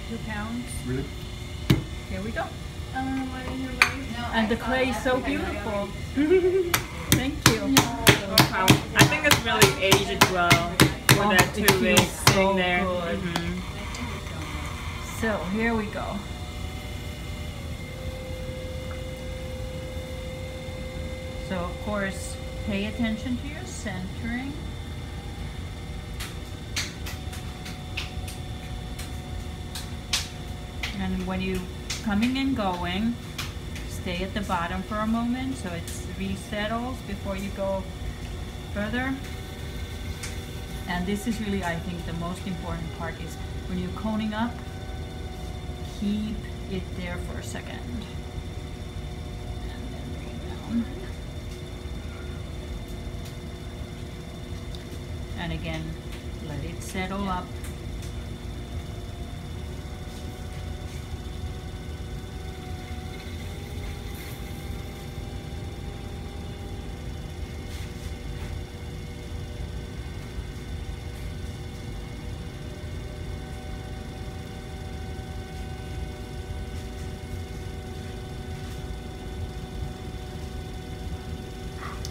2 pounds. Really? Here we go. No, And the clay is so beautiful. Thank you. I think it's really aged well for that it tubing feels so sitting there. good. So here we go. So of course, pay attention to your centering. And when you coming and going, stay at the bottom for a moment so it resettles before you go further. And this is really, I think, the most important part is when you're coning up, keep it there for a second. And then bring it down. And again, let it settle up.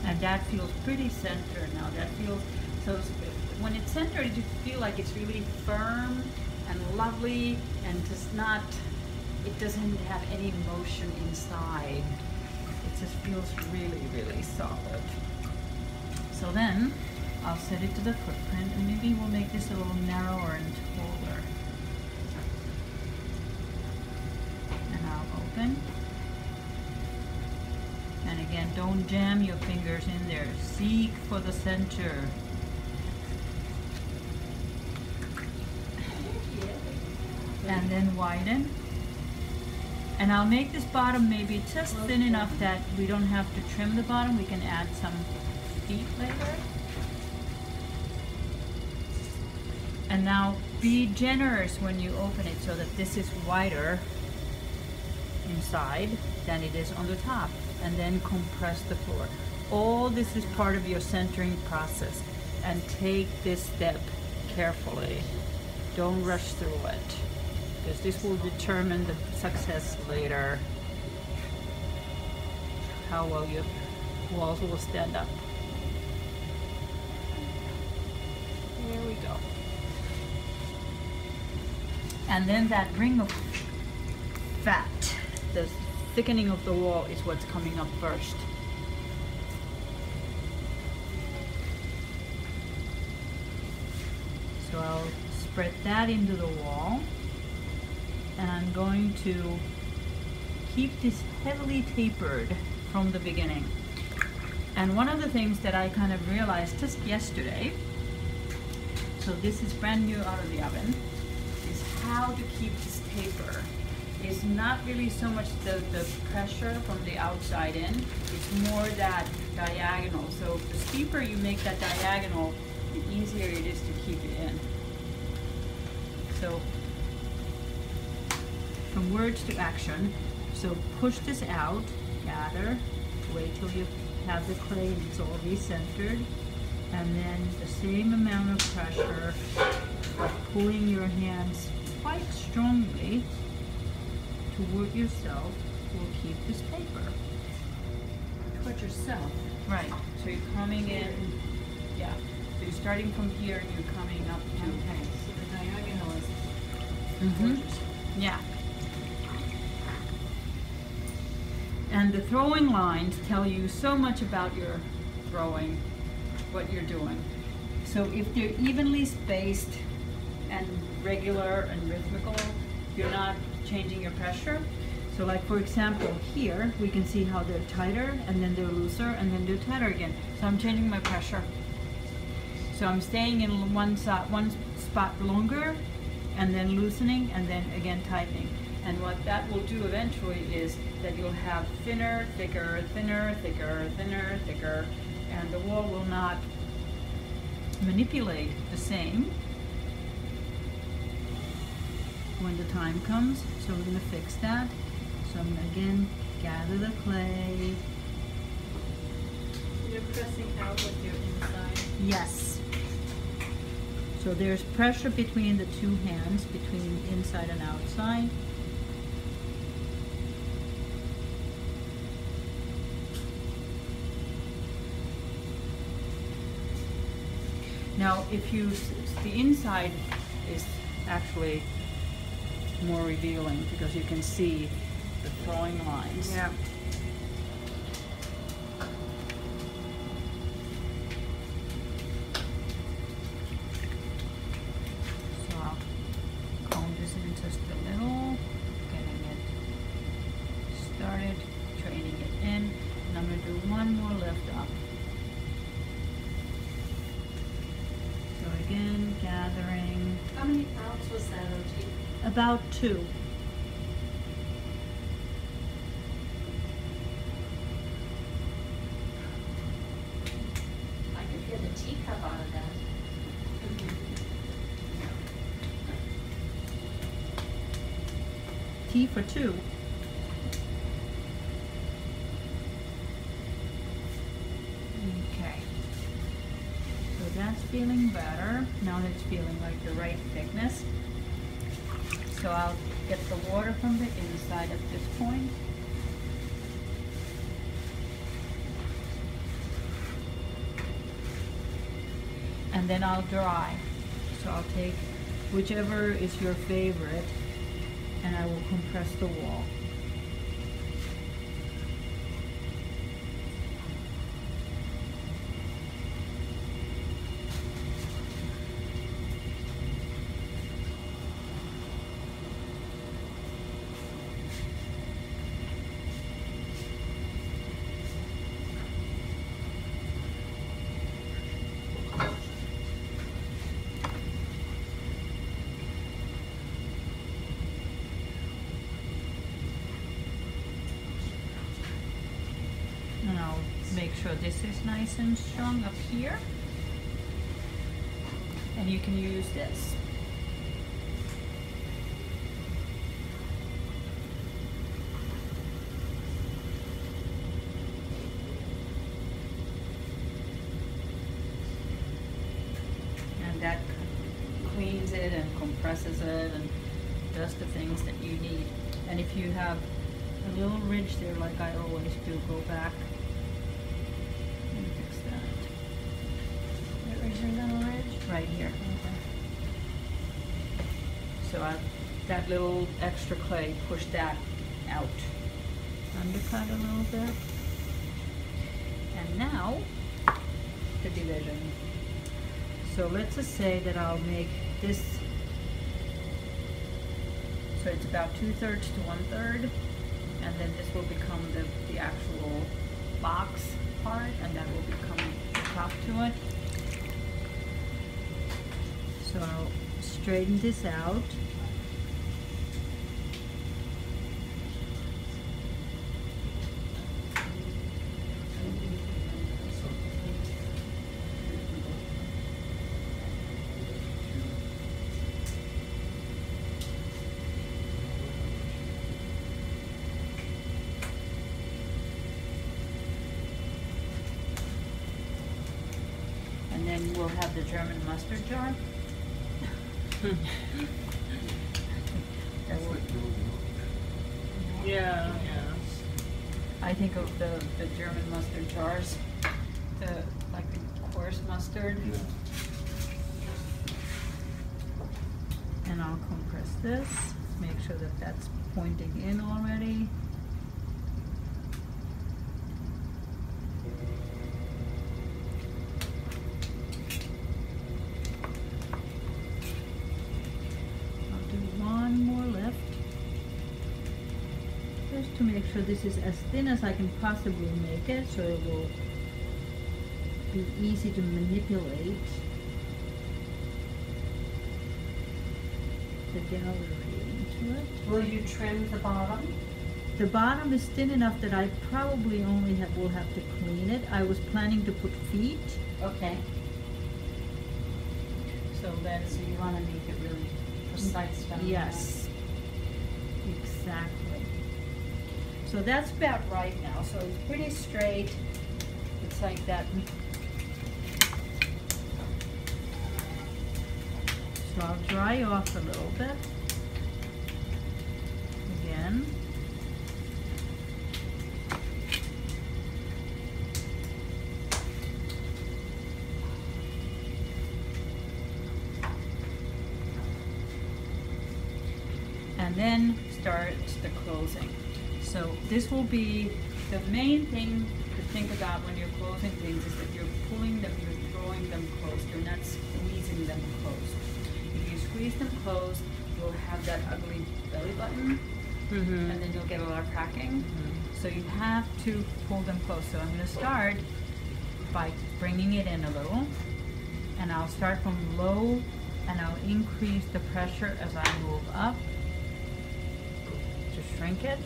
And that feels pretty centered now. That feels, so when it's centered, you feel like it's really firm and lovely and just not, it doesn't have any motion inside. It just feels really, really solid. So then I'll set it to the footprint and maybe we'll make this a little narrower and taller. And I'll open. And again, don't jam your fingers in there. Seek for the center. And then widen. And I'll make this bottom maybe just thin enough that we don't have to trim the bottom. We can add some feet later. And now be generous when you open it so that this is wider inside than it is on the top. And then compress the floor. All this is part of your centering process, and take this step carefully. Don't rush through it, because this will determine the success later, how well your walls will stand up. Here we go. And then that ring of fat, the thickening of the wall, is what's coming up first. So I'll spread that into the wall, and I'm going to keep this heavily tapered from the beginning. And one of the things that I kind of realized just yesterday, so this is brand new out of the oven, is how to keep this taper. It's not really so much the pressure from the outside in, it's more that diagonal. So the steeper you make that diagonal, the easier it is to keep it in. So from words to action, so push this out, gather, wait till you have the clay and it's all recentered, and then the same amount of pressure, but pulling your hands quite strongly toward yourself will keep this paper. Toward yourself? Right. So you're coming in, yeah. So you're starting from here and you're coming up to... Okay, so the diagonal is... Mm-hmm. Yeah. And the throwing lines tell you so much about your throwing, what you're doing. So if they're evenly spaced and regular and rhythmical, you're not changing your pressure. So like for example here, we can see how they're tighter and then they're looser and then they're tighter again. So I'm changing my pressure. So I'm staying in one spot longer and then loosening and then again tightening. And what that will do eventually is that you'll have thinner, thicker, thinner, thicker, thinner, thicker, and the wall will not manipulate the same when the time comes. So we're going to fix that. So I'm going to again gather the clay. You're pressing out with your inside. Yes. So there's pressure between the two hands, between inside and outside. Now, if you, the inside is actually more revealing because you can see the throwing lines. Yeah. So I'll comb this in just a little, getting it started, training it in, and I'm going to do one more lift up. So again, gathering How many pounds was that, Outi? about 2. I could get a teacup out of that. Tea for 2. Okay. So that's feeling better. Now it's feeling like the right thickness. So I'll get the water from the inside at this point. And then I'll dry. So I'll take whichever is your favorite and I will compress the wall. And I'll make sure this is nice and strong up here. And you can use this. And that cleans it and compresses it and does the things that you need. And if you have a little ridge there, like I always do, go back and fix that. Where's your little ridge? Right here. So that little extra clay, push that out. Undercut a little bit. And now, the division. So let's just say that I'll make this, so it's about 2/3 to 1/3. And then this will become the actual box part, and that will become the top to it. So I'll straighten this out. And then we'll have the German mustard jar. That will- Yeah. I think of the German mustard jars, like the coarse mustard. And I'll compress this, make sure that that's pointing in already. I'll do one more lift, just to make sure this is as thin as I can possibly make it, so it will be easy to manipulate the gallery into it. Will you trim the bottom? The bottom is thin enough that I probably only will have to clean it. I was planning to put feet. Okay. So that's, So you want to make it really precise down there? yes, exactly. So that's about right now. So it's pretty straight. It's like that. So I'll dry off a little bit. Again. And then starts the closing. So this will be the main thing to think about when you're closing things is that you're pulling them, you're drawing them close, you're not squeezing them close. If you squeeze them close, you'll have that ugly belly button, and then you'll get a lot of cracking. So you have to pull them close. So I'm going to start by bringing it in a little, and I'll start from low, and I'll increase the pressure as I move up to shrink it.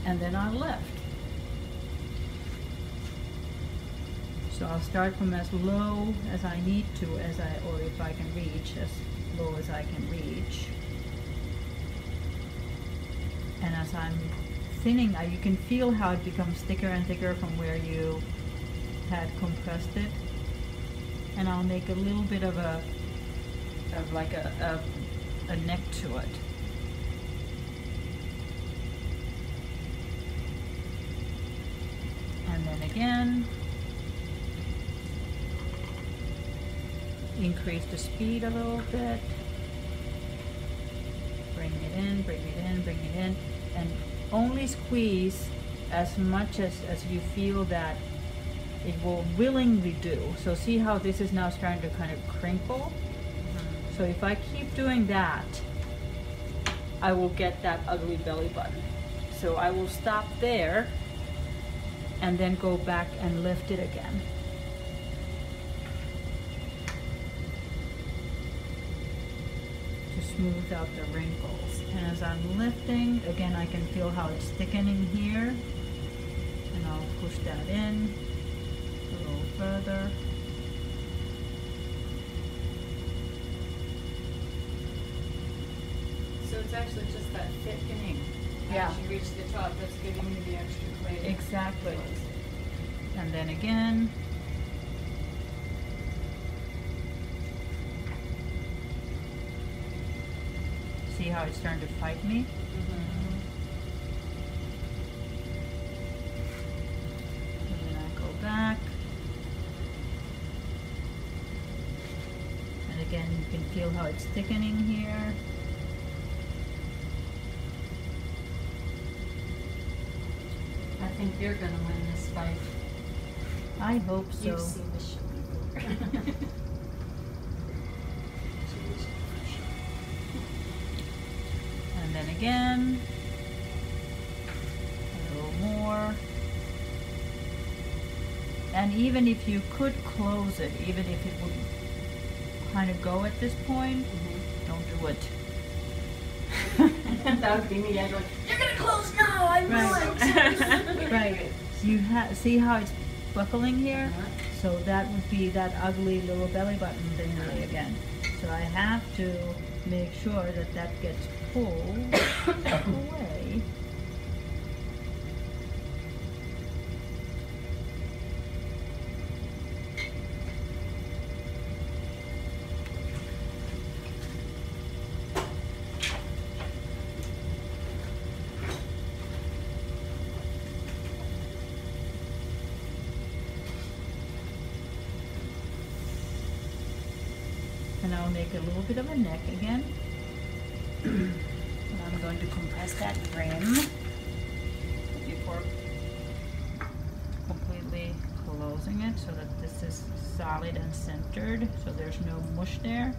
And then I'll lift. So I'll start from as low as I need to, or if I can reach, as low as I can reach. And as I'm thinning, you can feel how it becomes thicker and thicker from where you had compressed it. And I'll make a little bit of a neck to it. And then again, increase the speed a little bit. Bring it in, bring it in, bring it in, and only squeeze as much as you feel that it will willingly do. So see how this is now starting to kind of crinkle? So if I keep doing that, I will get that ugly belly button. So I will stop there and then go back and lift it again. To smooth out the wrinkles. And as I'm lifting, again I can feel how it's thickening here. And I'll push that in a little further. So it's actually just that thickening. Yeah. As you reach the top, that's giving you the extra clay. Exactly. And then again. See how it's starting to fight me? And then I go back. And again, you can feel how it's thickening here. I think you're gonna win this fight. I hope so. You've seen this show before. And then again, a little more. And even if you could close it, even if it would kind of go at this point, don't do it. That would be me. I'd be like, you're gonna close now. I know it. Right. You see how it's buckling here? So that would be that ugly little belly button thingy again. So I have to make sure that that gets pulled away. And I'll make a little bit of a neck again. And I'm going to compress that rim before completely closing it so that this is solid and centered, so there's no mush there.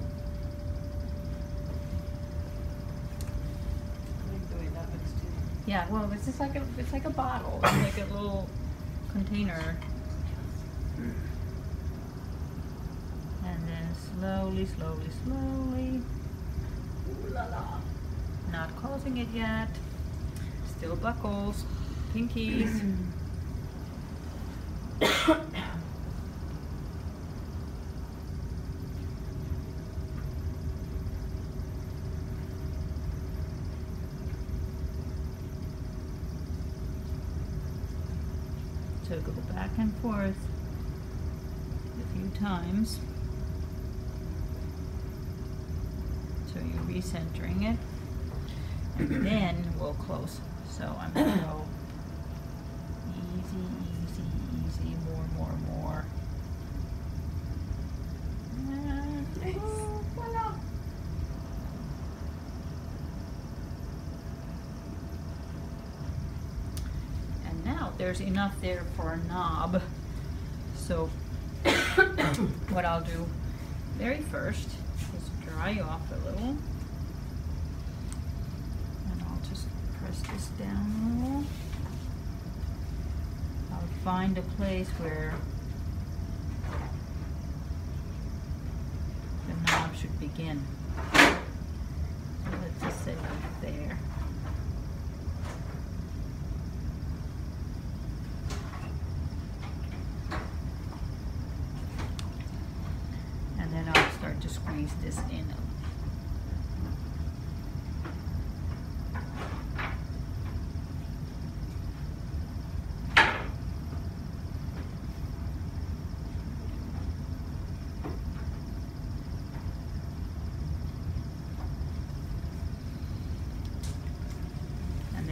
I like the way that looks too. Yeah, well, it's just like it's like a bottle, it's like a little container. And then slowly, slowly, slowly. Ooh la la. Not closing it yet. Still buckles, pinkies. So go back and forth a few times. recentering it, and then we'll close. So I'm gonna go easy, easy, easy, more. And now there's enough there for a knob. So what I'll do very first is dry off a little. And I'll just press this down a little. I'll find a place where the knob should begin. So let's just say right there. And then I'll start to squeeze this in.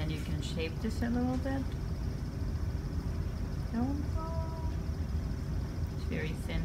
You can shape this a little bit. Don't fall. It's very thin.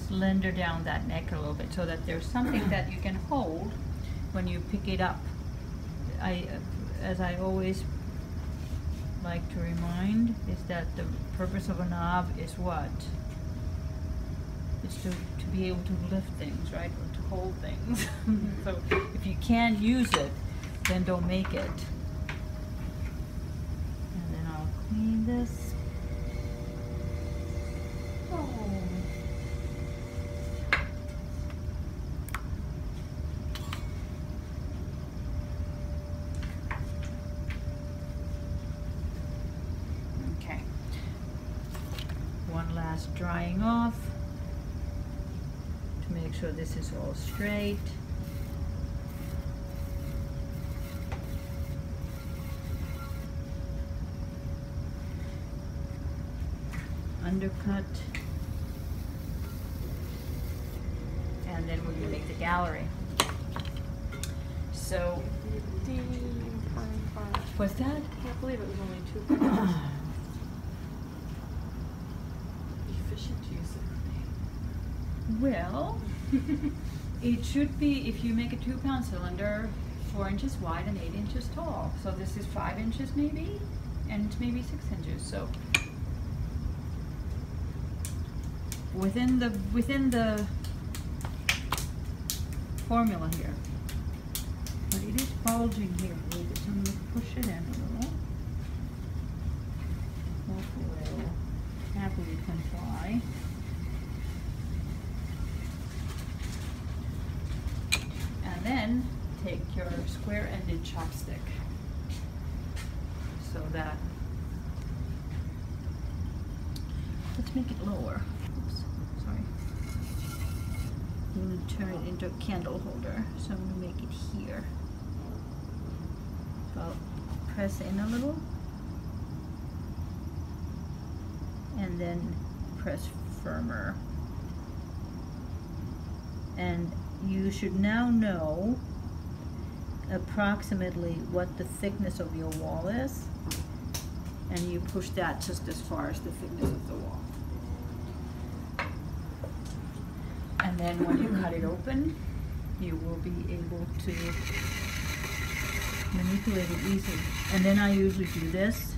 Slender down that neck a little bit so that there's something that you can hold when you pick it up. As I always like to remind, is that the purpose of a knob is what? It's to be able to lift things, right? Or to hold things. So if you can't use it, then don't make it. And then I'll clean this. One last drying off to make sure this is all straight. Undercut. And then we're going to make the gallery. So, what's that? I can't believe it was only 2 pounds. Well, it should be, if you make a 2-pound cylinder, 4 inches wide and 8 inches tall. So this is 5 inches maybe, and maybe 6 inches. So within the formula here. But it is bulging here a little bit, so I'm going to push it in a little. Hopefully it will happily comply. And then take your square-ended chopstick so that, let's make it lower. Oops, sorry. I'm going to turn it into a candle holder, so I'm going to make it here. So I'll press in a little and then press firmer. And you should now know approximately what the thickness of your wall is, and you push that just as far as the thickness of the wall. And then when you cut it open, you will be able to manipulate it easily. And then I usually do this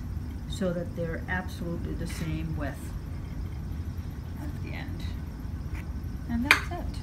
so that they're absolutely the same width at the end. And that's it.